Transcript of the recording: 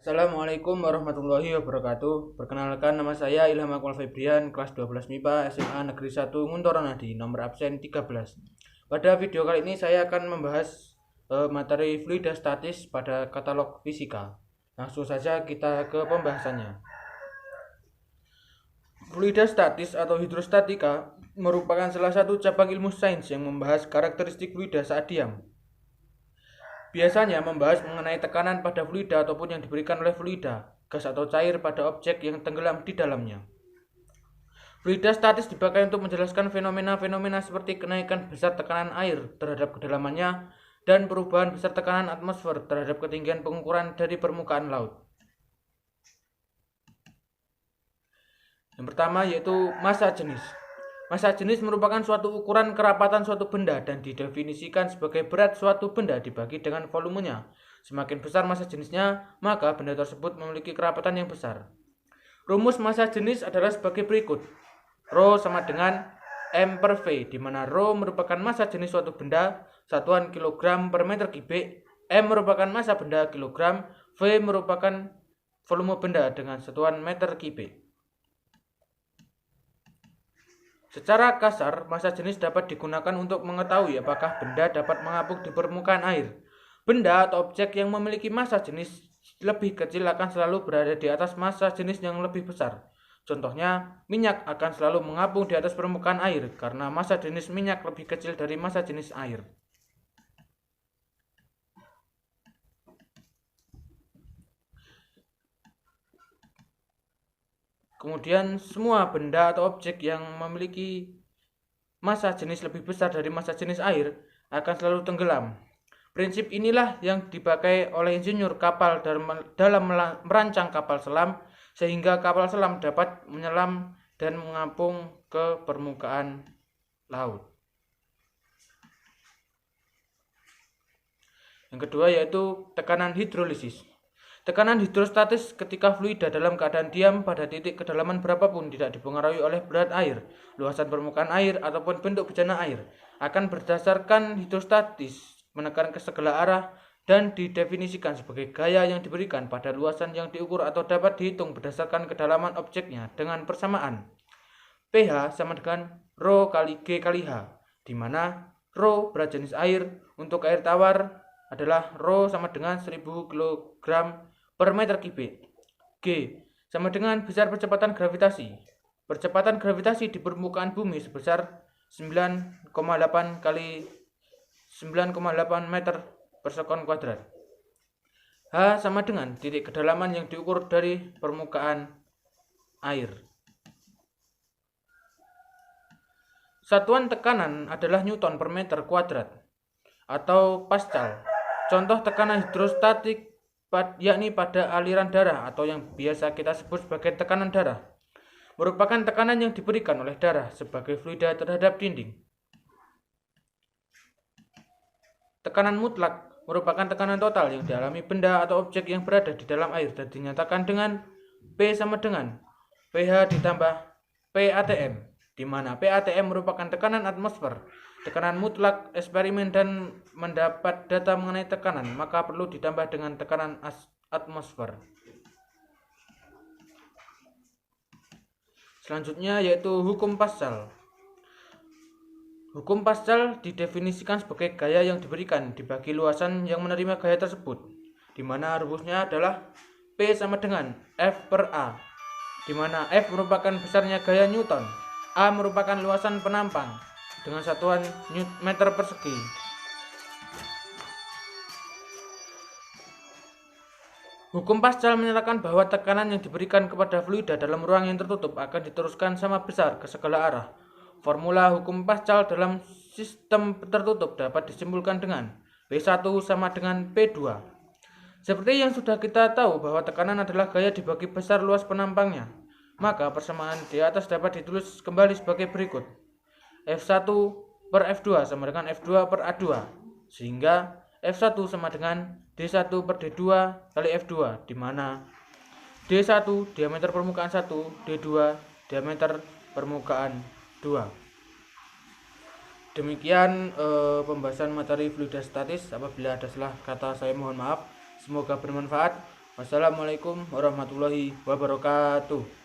Assalamualaikum warahmatullahi wabarakatuh. Perkenalkan, nama saya Ilham Akmal Febrian, kelas 12 MIPA SMA Negeri 1 Nguntoronadi, nomor absen 13. Pada video kali ini saya akan membahas materi fluida statis pada katalog fisika. Langsung saja kita ke pembahasannya. Fluida statis atau hidrostatika merupakan salah satu cabang ilmu sains yang membahas karakteristik fluida saat diam. Biasanya membahas mengenai tekanan pada fluida ataupun yang diberikan oleh fluida, gas atau cair pada objek yang tenggelam di dalamnya. Fluida statis dipakai untuk menjelaskan fenomena-fenomena seperti kenaikan besar tekanan air terhadap kedalamannya dan perubahan besar tekanan atmosfer terhadap ketinggian pengukuran dari permukaan laut. Yang pertama yaitu massa jenis. Massa jenis merupakan suatu ukuran kerapatan suatu benda dan didefinisikan sebagai berat suatu benda dibagi dengan volumenya. Semakin besar massa jenisnya, maka benda tersebut memiliki kerapatan yang besar. Rumus massa jenis adalah sebagai berikut. Rho sama dengan M per V, di mana Rho merupakan massa jenis suatu benda, satuan kilogram per meter kubik, M merupakan massa benda kilogram, V merupakan volume benda dengan satuan meter kubik. Secara kasar, massa jenis dapat digunakan untuk mengetahui apakah benda dapat mengapung di permukaan air. Benda atau objek yang memiliki massa jenis lebih kecil akan selalu berada di atas massa jenis yang lebih besar. Contohnya, minyak akan selalu mengapung di atas permukaan air karena massa jenis minyak lebih kecil dari massa jenis air. Kemudian semua benda atau objek yang memiliki massa jenis lebih besar dari massa jenis air akan selalu tenggelam. Prinsip inilah yang dipakai oleh insinyur kapal dalam merancang kapal selam sehingga kapal selam dapat menyelam dan mengapung ke permukaan laut. Yang kedua yaitu tekanan hidrolisis. Tekanan hidrostatis ketika fluida dalam keadaan diam pada titik kedalaman berapapun tidak dipengaruhi oleh berat air, luasan permukaan air, ataupun bentuk bejana air. Akan berdasarkan hidrostatis menekan ke segala arah dan didefinisikan sebagai gaya yang diberikan pada luasan yang diukur atau dapat dihitung berdasarkan kedalaman objeknya dengan persamaan. pH sama dengan Rho kali G kali H, di mana Rho berat jenis air untuk air tawar adalah Rho sama dengan 1000 kg per meter kubik. G sama dengan besar percepatan gravitasi. Percepatan gravitasi di permukaan bumi sebesar 9,8 kali 9,8 meter per sekon kuadrat. H sama dengan titik kedalaman yang diukur dari permukaan air. Satuan tekanan adalah Newton per meter kuadrat atau Pascal. Contoh tekanan hidrostatik yakni pada aliran darah atau yang biasa kita sebut sebagai tekanan darah, merupakan tekanan yang diberikan oleh darah sebagai fluida terhadap dinding. Tekanan mutlak merupakan tekanan total yang dialami benda atau objek yang berada di dalam air dan dinyatakan dengan P sama dengan pH ditambah PATM, di mana PATM merupakan tekanan atmosfer. Tekanan mutlak eksperimen dan mendapat data mengenai tekanan, maka perlu ditambah dengan tekanan atmosfer. Selanjutnya yaitu hukum Pascal. Hukum Pascal didefinisikan sebagai gaya yang diberikan dibagi luasan yang menerima gaya tersebut, di mana rumusnya adalah P sama dengan F per A, di mana F merupakan besarnya gaya Newton, A merupakan luasan penampang dengan satuan meter persegi. Hukum Pascal menyatakan bahwa tekanan yang diberikan kepada fluida dalam ruang yang tertutup akan diteruskan sama besar ke segala arah. Formula hukum Pascal dalam sistem tertutup dapat disimpulkan dengan P1 sama dengan P2. Seperti yang sudah kita tahu bahwa tekanan adalah gaya dibagi besar luas penampangnya, maka persamaan di atas dapat ditulis kembali sebagai berikut. F1 per F2 sama dengan F2 per A2, sehingga F1 sama dengan D1 per D2 kali F2, di mana D1 diameter permukaan 1, D2 diameter permukaan 2. Demikian pembahasan materi fluida statis. Apabila ada salah kata saya mohon maaf. Semoga bermanfaat. Wassalamualaikum warahmatullahi wabarakatuh.